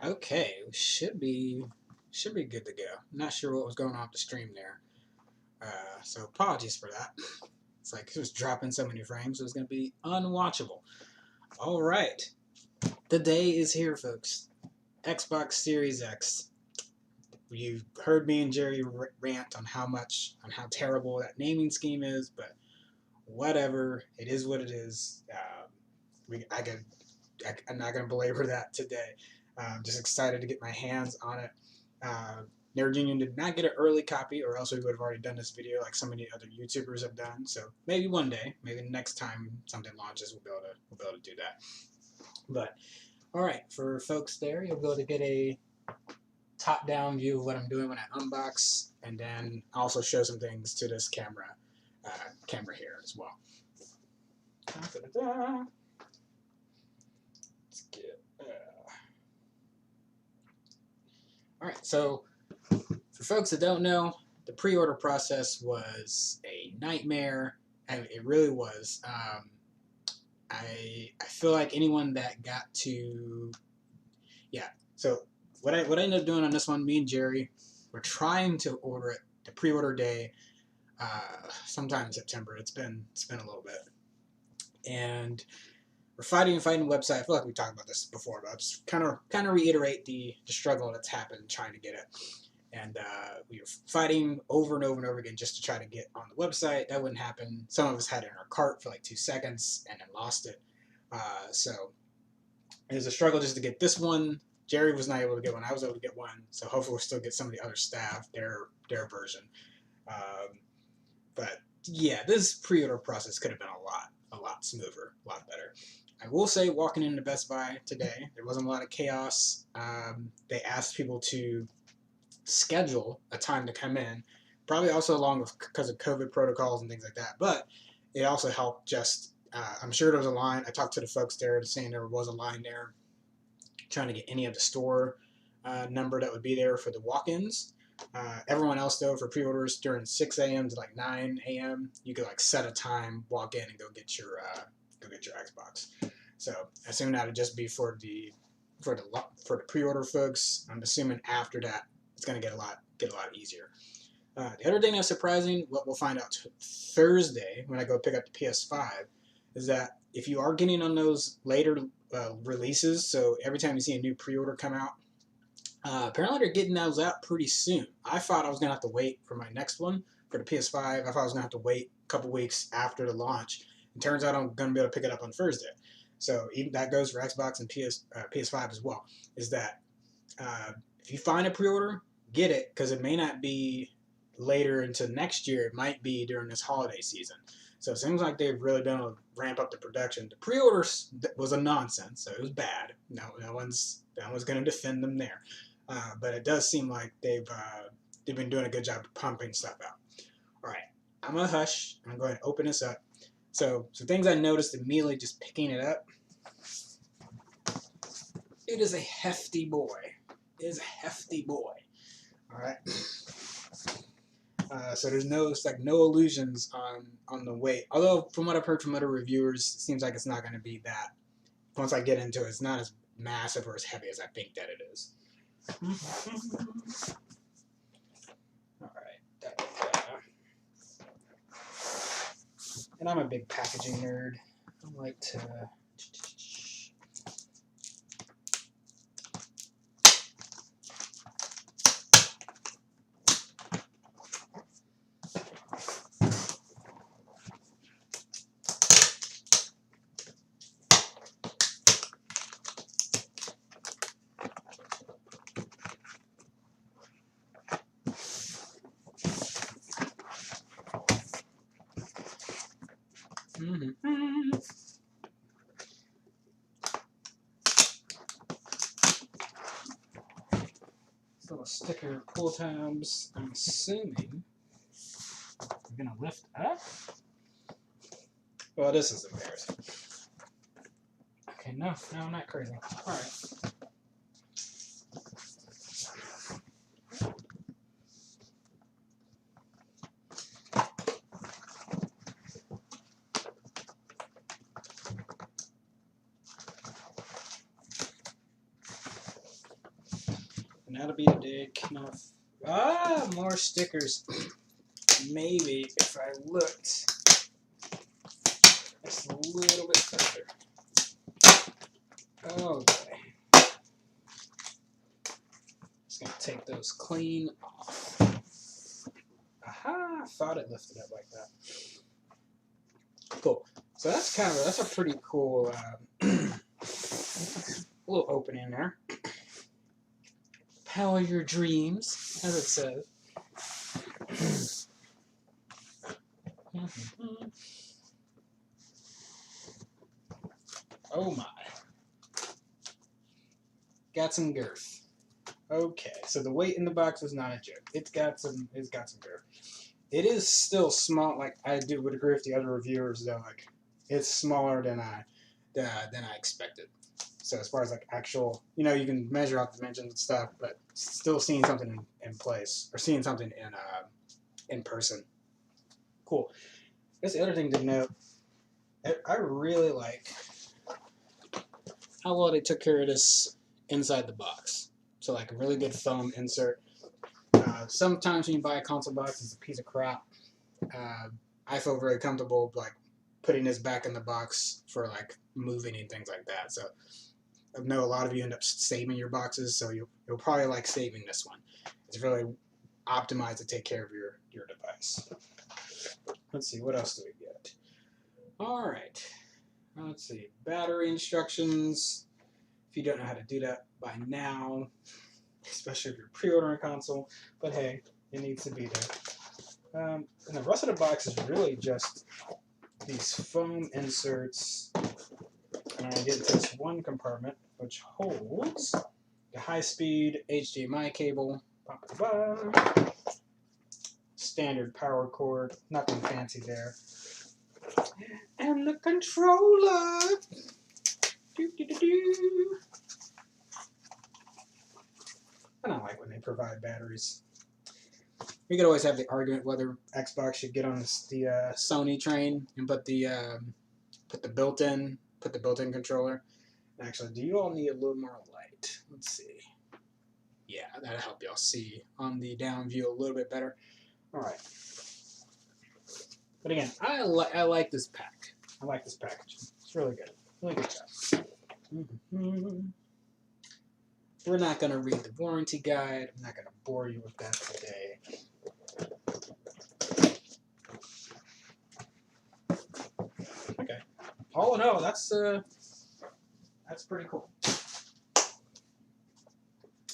Okay, we should be good to go. Not sure what was going on with the stream there, so apologies for that. It's like it was dropping so many frames, it was going to be unwatchable. All right, the day is here, folks. Xbox Series X. You've heard me and Jerry rant on how terrible that naming scheme is, but whatever. It is what it is. I'm not going to belabor that today. I'm just excited to get my hands on it. Nerd Union did not get an early copy, or else we would have already done this video like so many other YouTubers have done. So maybe one day, maybe next time something launches, we'll be able to do that. But all right, for folks there, you'll be able to get a top-down view of what I'm doing when I unbox, and then also show some things to this camera here as well. Let's get. All right, so for folks that don't know, the pre-order process was a nightmare, and it really was. I feel like anyone that got to, So what I ended up doing on this one, me and Jerry, we're trying to order it the pre-order day, sometime in September. It's been a little bit, and we're fighting the website. I feel like we talked about this before, but I'll just kind of reiterate the struggle that's happened trying to get it. And we were fighting over and over and over again just to try to get on the website. That wouldn't happen. Some of us had it in our cart for like 2 seconds and then lost it. So it was a struggle just to get this one. Jerry was not able to get one. I was able to get one. So hopefully we'll still get some of the other staff their version. But yeah, this pre-order process could have been a lot smoother, a lot better. I will say, walking into Best Buy today, there wasn't a lot of chaos. They asked people to schedule a time to come in, probably also along with because of COVID protocols and things like that. But it also helped. Just I'm sure there was a line. I talked to the folks there saying there was a line there, trying to get any of the store number that would be there for the walk-ins. Everyone else though, for pre-orders during 6 a.m. to like 9 a.m., you could like set a time, walk in, and go get your Xbox. So I assume that would just be for the pre-order folks. I'm assuming after that it's gonna get a lot easier. The other thing that's surprising, what we'll find out Thursday when I go pick up the PS5, is that if you are getting on those later releases, so every time you see a new pre-order come out, apparently they're getting those out pretty soon. I thought I was going to have to wait for my next one, for the PS5. I thought I was going to have to wait a couple weeks after the launch. It turns out I'm going to be able to pick it up on Thursday. So even that goes for Xbox and PS5 as well, is that if you find a pre-order, get it, because it may not be later into next year. It might be during this holiday season. So it seems like they've really been able to ramp up the production. The pre-orders was a nonsense, so it was bad. No one's going to defend them there. But it does seem like they've been doing a good job of pumping stuff out. All right, I'm going to hush. I'm going to open this up. So things I noticed immediately just picking it up. It is a hefty boy. It is a hefty boy. All right. So there's no illusions on the weight. Although from what I've heard from other reviewers, it seems like it's not going to be that. Once I get into it, it's not as massive or as heavy as I think that it is. All right. And I'm a big packaging nerd. I like to. Little sticker pull tabs. I'm assuming we're gonna lift up. Well, this is embarrassing. Okay, no, I'm not crazy. All right. that'll be a day. More stickers. Maybe if I looked just a little bit further. Okay. Just gonna take those clean off. Aha! I thought it lifted up like that. Cool. So that's a pretty cool little opening there. Power your dreams, as it says. Oh my. Got some girth. Okay, so the weight in the box is not a joke. It's got some girth. It is still small. Like I would agree with the other reviewers though. Like it's smaller than I expected. So as far as like actual, you know, you can measure out dimensions and stuff, but still seeing something in place or seeing something in person. Cool. That's the other thing to note. I really like how well they took care of this inside the box. So like a really good foam insert. Sometimes when you buy a console box, it's a piece of crap. I feel very comfortable like putting this back in the box for like moving and things like that. So I know a lot of you end up saving your boxes, so you'll probably like saving this one. It's really optimized to take care of your device. Let's see, what else do we get? All right, let's see, battery instructions. If you don't know how to do that by now, especially if you're pre-ordering a console, but hey, it needs to be there. And the rest of the box is really just these foam inserts. And I get into this one compartment which holds the high-speed HDMI cable, standard power cord, nothing fancy there, and the controller. I don't like when they provide batteries. We could always have the argument whether Xbox should get on the Sony train and put the built-in controller. Actually, do you all need a little more light? Let's see. Yeah, that'll help y'all see on the down view a little bit better. All right. But again, I like this pack. I like this packaging. It's really good. Really good job. We're not going to read the warranty guide. I'm not going to bore you with that today. Okay. All in all, that's pretty cool.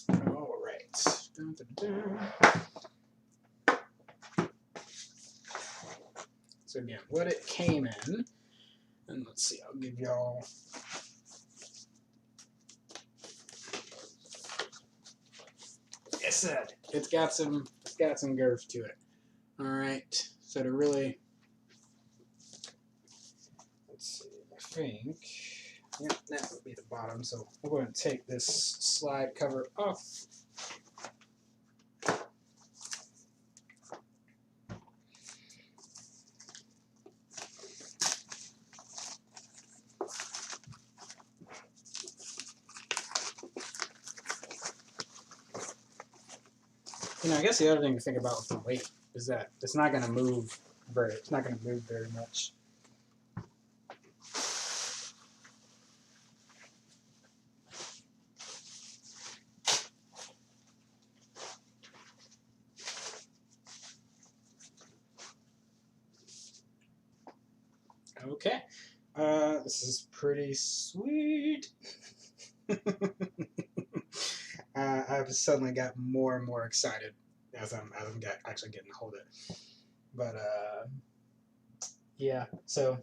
All right. Dun, dun, dun. So again, what it came in, and let's see, I'll give y'all. Like I said, it's got some girth to it. All right. So to really, let's see, I think, yep, that would be the bottom. So we're going to take this slide cover off. You know, I guess the other thing to think about with the weight is that it's not going to move very much. Okay, this is pretty sweet. I've suddenly got more and more excited as I'm actually getting a hold of it. But yeah, so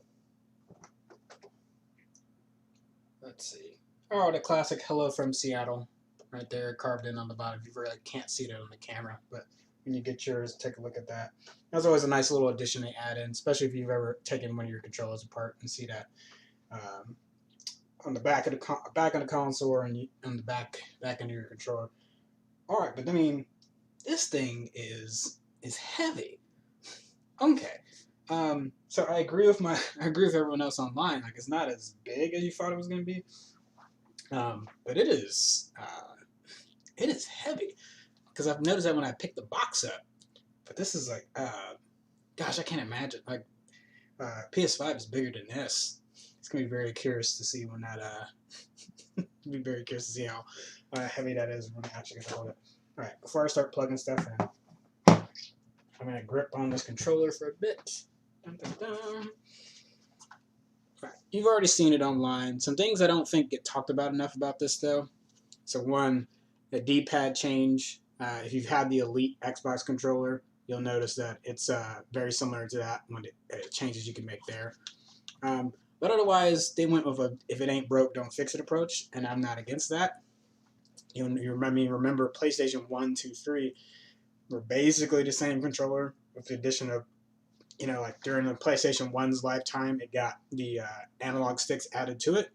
let's see. Oh, the classic "Hello from Seattle" right there, carved in on the bottom. You really can't see that on the camera, but when you get yours, take a look at that. That's always a nice little addition they add in, especially if you've ever taken one of your controllers apart and see that on the back of the console or on the back end of your controller. All right, but I mean, this thing is heavy. Okay, so I agree with everyone else online. Like, it's not as big as you thought it was going to be, but it is It is heavy because I've noticed that when I pick the box up. But this is like, gosh, I can't imagine. Like, PS5 is bigger than this. It's gonna be very curious to see when that. Be very curious to see how heavy that is when I actually get to hold it. All right, before I start plugging stuff in, I'm gonna grip on this controller for a bit. Dun, dun, dun. Right. You've already seen it online. Some things I don't think get talked about enough about this though. So one, the D-pad change. If you've had the Elite Xbox controller, you'll notice that it's very similar to that when changes you can make there. But otherwise, they went with a if it ain't broke, don't fix it approach, and I'm not against that. You remember PlayStation 1, 2, 3 were basically the same controller with the addition of, like during the PlayStation 1's lifetime, it got the analog sticks added to it.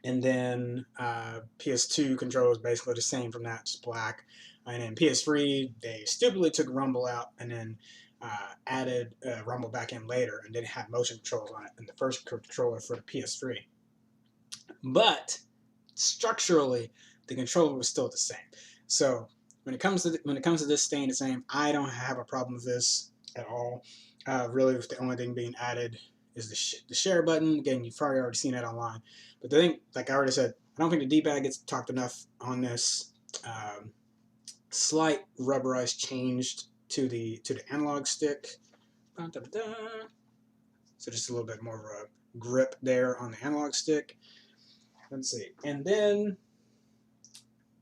And then PS2 controller was basically the same from that, just black. And then PS3, they stupidly took Rumble out and then added Rumble back in later, and then it had motion controls on it in the first controller for the PS3. But structurally, the controller was still the same. So when it comes to this staying the same, I don't have a problem with this at all. Really, with the only thing being added is the share button. Again, you've probably already seen that online. But the thing, like I already said, I don't think the D-pad gets talked enough on this. Slight rubberized changed to the analog stick. So just a little bit more of a grip there on the analog stick. Let's see, and then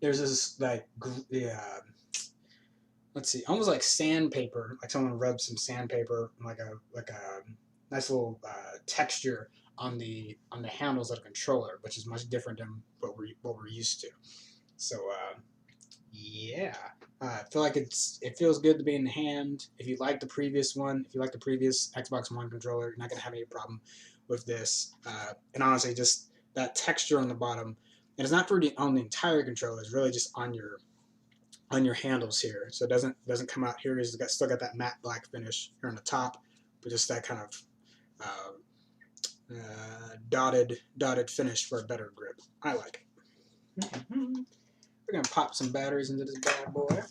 there's this like let's see, almost like sandpaper, like someone rubbed some sandpaper, like a nice little texture on the handles of the controller, which is much different than what we're used to. So yeah, I feel like it feels good to be in the hand. If you like the previous one, if you like the previous Xbox One controller, you're not gonna have any problem with this. And honestly, just that texture on the bottom, and it's not for on the entire controller. It's really just on your handles here. So it doesn't come out here. It's still got that matte black finish here on the top, but just that kind of dotted finish for a better grip. I like it. Mm-hmm. We're gonna pop some batteries into this bad boy.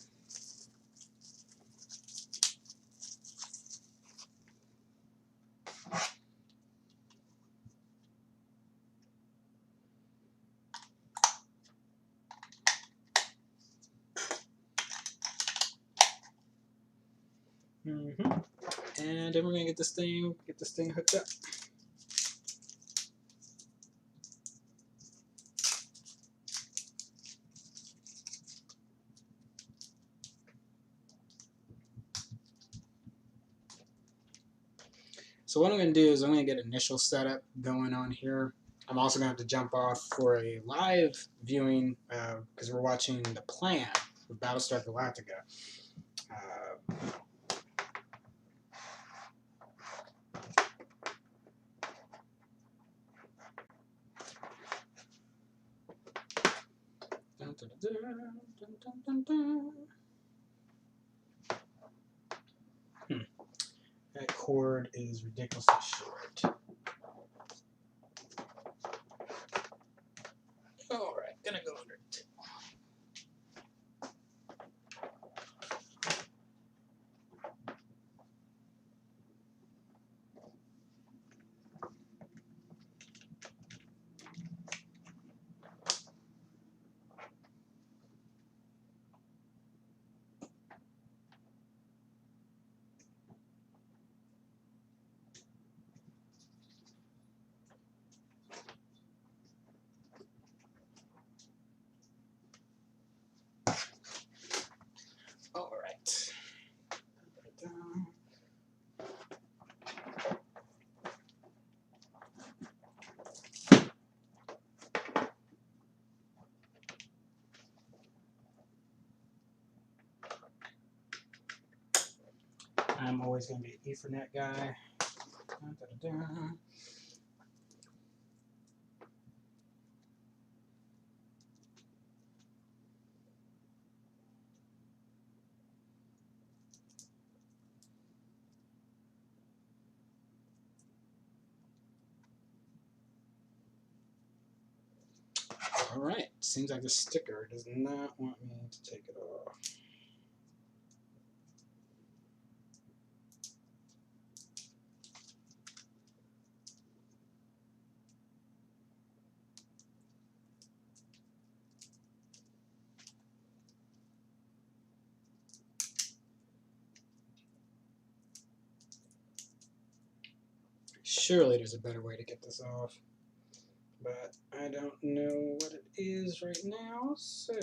Mm-hmm. And then we're gonna get this thing hooked up. So what I'm gonna do is I'm gonna get initial setup going on here. I'm also gonna have to jump off for a live viewing because we're watching The Plan with Battlestar Galactica. That cord is ridiculously short. Alright, gonna go under it. Alright. I'm always going to be an Ethernet guy. All Alright, seems like the sticker does not want me to take it off. Surely there's a better way to get this off, but I don't know what it is right now, so...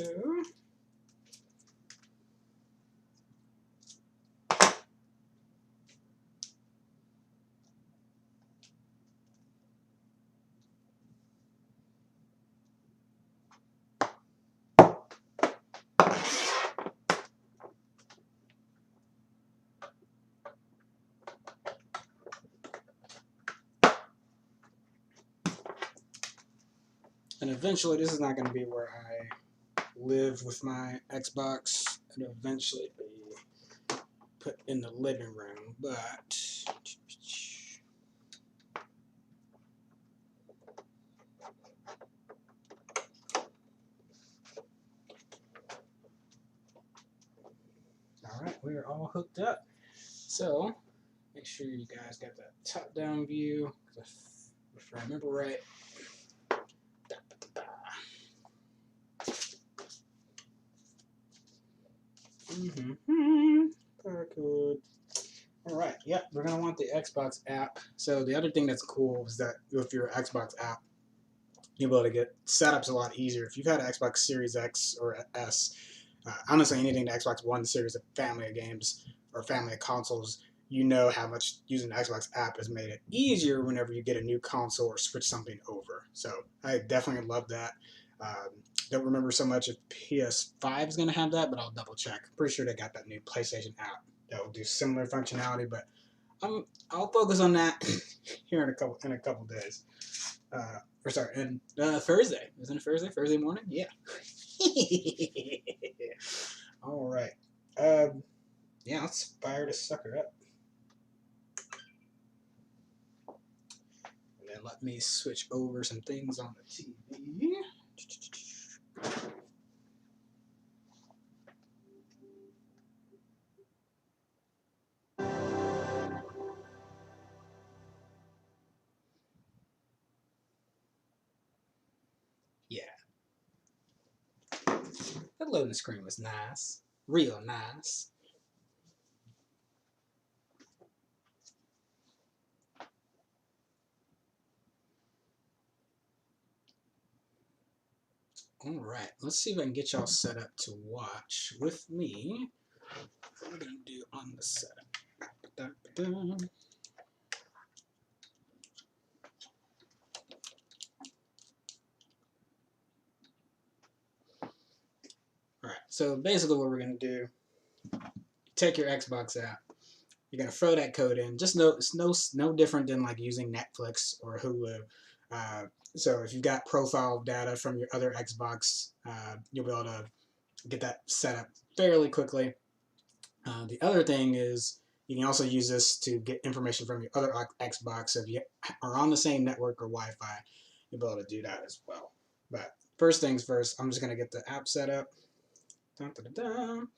And eventually, this is not going to be where I live with my Xbox. It'll eventually be put in the living room, but... Alright, we are all hooked up. So, make sure you guys got that top-down view. If I remember right, barcode. Alright, yep, we're going to want the Xbox app. So the other thing that's cool is that with your Xbox app, you'll be able to get setups a lot easier. If you've had an Xbox Series X or S, honestly anything to Xbox One series of family of games or family of consoles, you know how much using the Xbox app has made it easier whenever you get a new console or switch something over. So I definitely love that. Don't remember so much if PS5 is going to have that, but I'll double check. Pretty sure they got that new PlayStation app that will do similar functionality, but I'll focus on that here in a couple days. Or sorry, and Thursday. Isn't it Thursday? Thursday morning? Yeah. All right. Yeah, let's fire this sucker up. And then let me switch over some things on the TV. Yeah. That loading screen was nice. Real nice. Alright, let's see if I can get y'all set up to watch with me. What we're going to do on the setup. Alright, so basically what we're going to do, take your Xbox app, you're going to throw that code in. Just know it's no different than like using Netflix or Hulu. So if you've got profile data from your other Xbox, you'll be able to get that set up fairly quickly. The other thing is you can also use this to get information from your other Xbox. So if you are on the same network or Wi-Fi, you'll be able to do that as well. But first things first, I'm just going to get the app set up. Dun, dun, dun, dun.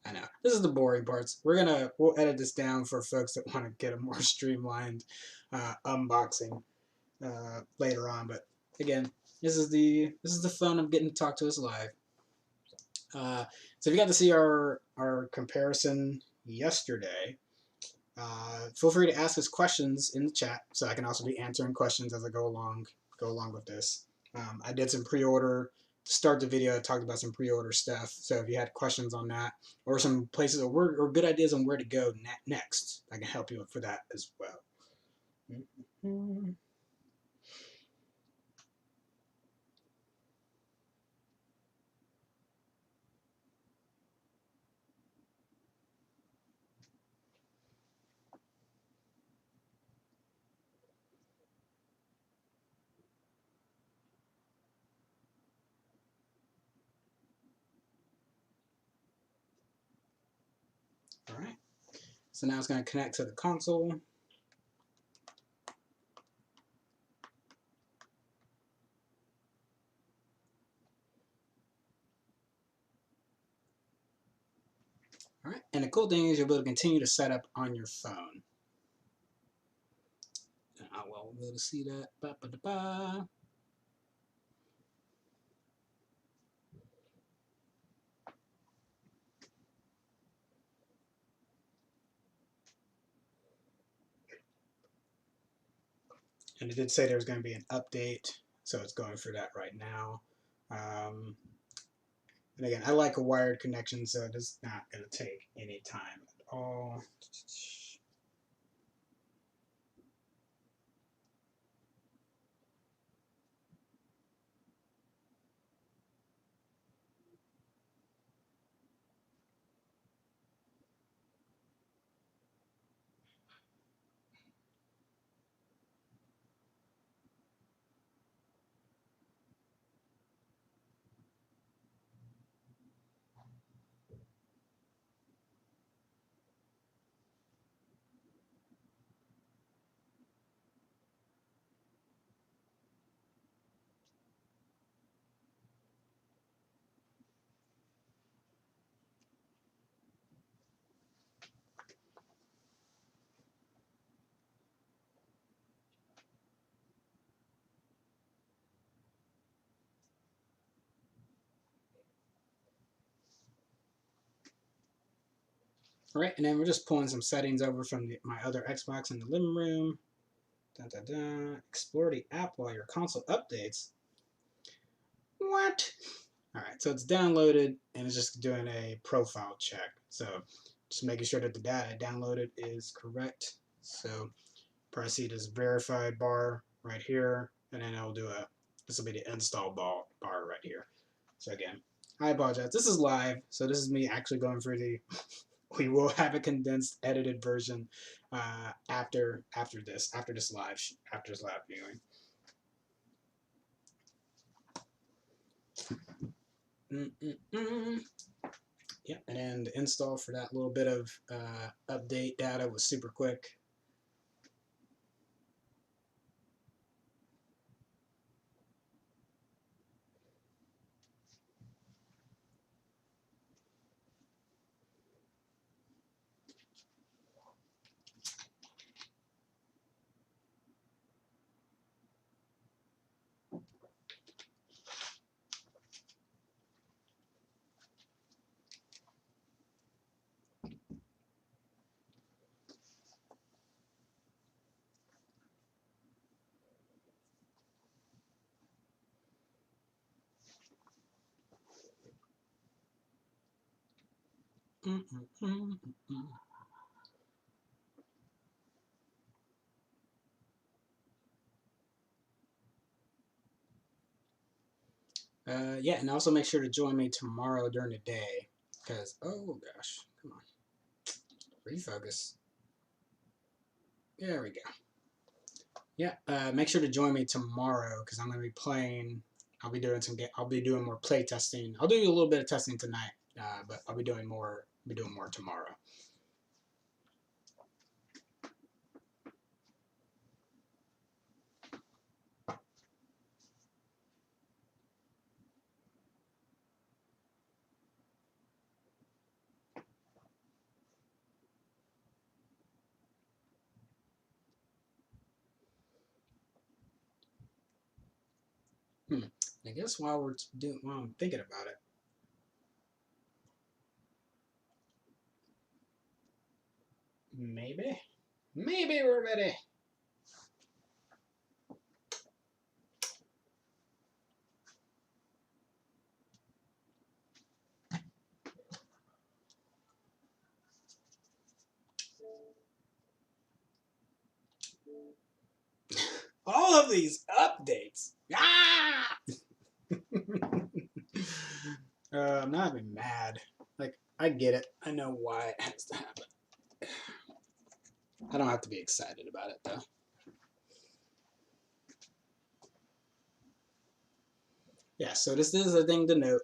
I know, this is the boring parts. We'll edit this down for folks that want to get a more streamlined unboxing later on. But again, this is the fun of getting to talk to us live. So if you got to see our comparison yesterday, feel free to ask us questions in the chat, so I can also be answering questions as I go along with this. I did some pre-order to start the video. I talked about some pre-order stuff, so if you had questions on that or some places or good ideas on where to go next, I can help you for that as well. All right, so now it's going to connect to the console. All right, and the cool thing is you'll be able to continue to set up on your phone. Well, we'll be able to see that. Ba, ba, da, ba. And it did say there was going to be an update, so it's going for that right now. And again, I like a wired connection, so it's not going to take any time at all. All right, and then we're just pulling some settings over from my other Xbox in the living room. Dun, dun, dun. Explore the app while your console updates. What? All right, so it's downloaded and it's just doing a profile check. So just making sure that the data downloaded is correct. So press this verified bar right here, and then I'll do this will be the install bar right here. So again, I apologize. This is live, so this is me actually going through the. We will have a condensed, edited version after this live viewing. Yeah, and then the install for that little bit of update data was super quick. Yeah, and also make sure to join me tomorrow during the day, because, oh gosh, come on, refocus. There we go. Yeah, make sure to join me tomorrow, because I'm going to be playing. I'll be doing more play testing. I'll do a little bit of testing tonight, but I'll be doing more. Tomorrow. I guess while I'm thinking about it, maybe we're ready. All of these updates. Ah! I'm not even mad. Like, I get it. I know why it has to happen. I don't have to be excited about it though. Yeah, so this is a thing to note.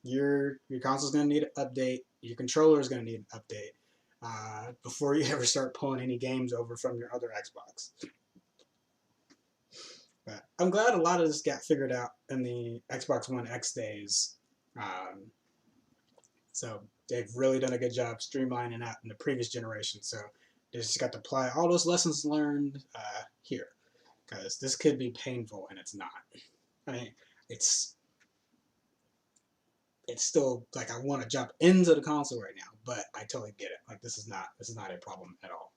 Your console's going to need an update. Your controller is going to need an update before you ever start pulling any games over from your other Xbox. But I'm glad a lot of this got figured out in the Xbox One X days. So they've really done a good job streamlining that in the previous generation. So they just got to apply all those lessons learned here, because this could be painful and it's not. I mean, it's it's still like I want to jump into the console right now, but I totally get it. Like this is not a problem at all.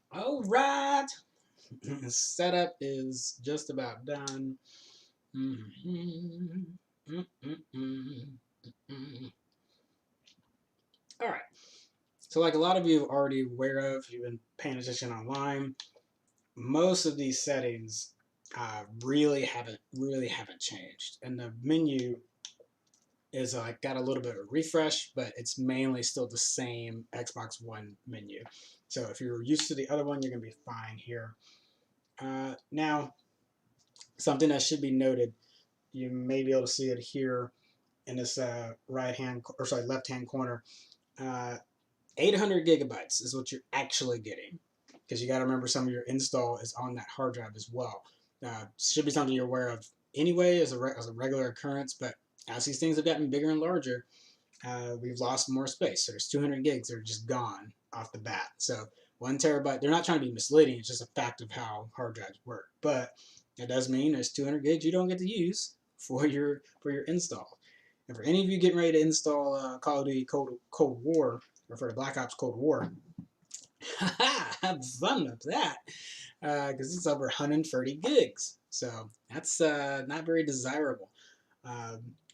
All right, the setup is just about done. All right. So, like a lot of you are already aware of, you've been paying attention online. Most of these settings really haven't changed, and the menu is got a little bit of a refresh, but it's mainly still the same Xbox One menu. So if you're used to the other one, you're gonna be fine here. Now, something that should be noted, you may be able to see it here in this left hand corner. Uh, 800 gigabytes is what you're actually getting, because you got to remember some of your install is on that hard drive as well. Should be something you're aware of anyway as a regular occurrence, but as these things have gotten bigger and larger, we've lost more space. So there's 200 gigs that are just gone off the bat. So 1 terabyte, they're not trying to be misleading, it's just a fact of how hard drives work. But it does mean there's 200 gigs you don't get to use for your install. And for any of you getting ready to install Call of Duty Cold War, or for the Black Ops Cold War, have fun with that, because it's over 130 gigs. So that's not very desirable.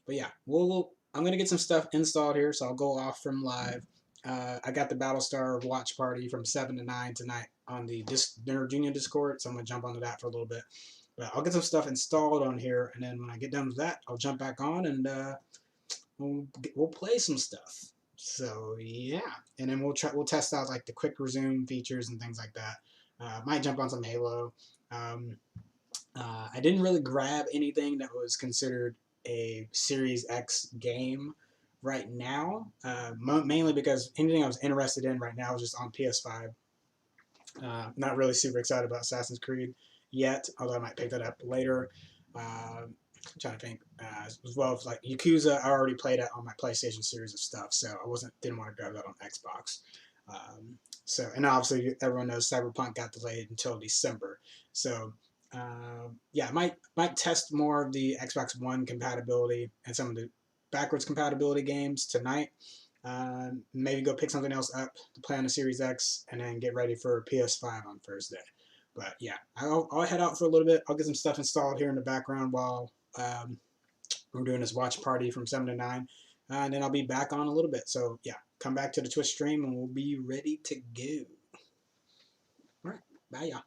But yeah, I'm gonna get some stuff installed here, so I'll go off from live. I got the Battlestar watch party from 7 to 9 tonight on the Nerd Union Discord, so I'm gonna jump onto that for a little bit. But I'll get some stuff installed on here, and then when I get done with that, I'll jump back on and we'll play some stuff. So yeah, and then we'll test out like the quick resume features and things like that. Might jump on some Halo. Um, I didn't really grab anything that was considered a Series X game right now, mainly because anything I was interested in right now was just on PS5. Not really super excited about Assassin's Creed yet, although I might pick that up later. I'm trying to think, as well as like Yakuza. I already played it on my PlayStation series of stuff, so I didn't want to grab that on Xbox. And obviously everyone knows Cyberpunk got delayed until December. So yeah, might test more of the Xbox One compatibility and some of the backwards compatibility games tonight. Maybe go pick something else up to play on the Series X, and then get ready for PS5 on Thursday. But yeah, I'll head out for a little bit. I'll get some stuff installed here in the background while We're doing this watch party from 7 to 9. And then I'll be back on a little bit. So yeah, come back to the Twitch stream and we'll be ready to go. All right, bye y'all.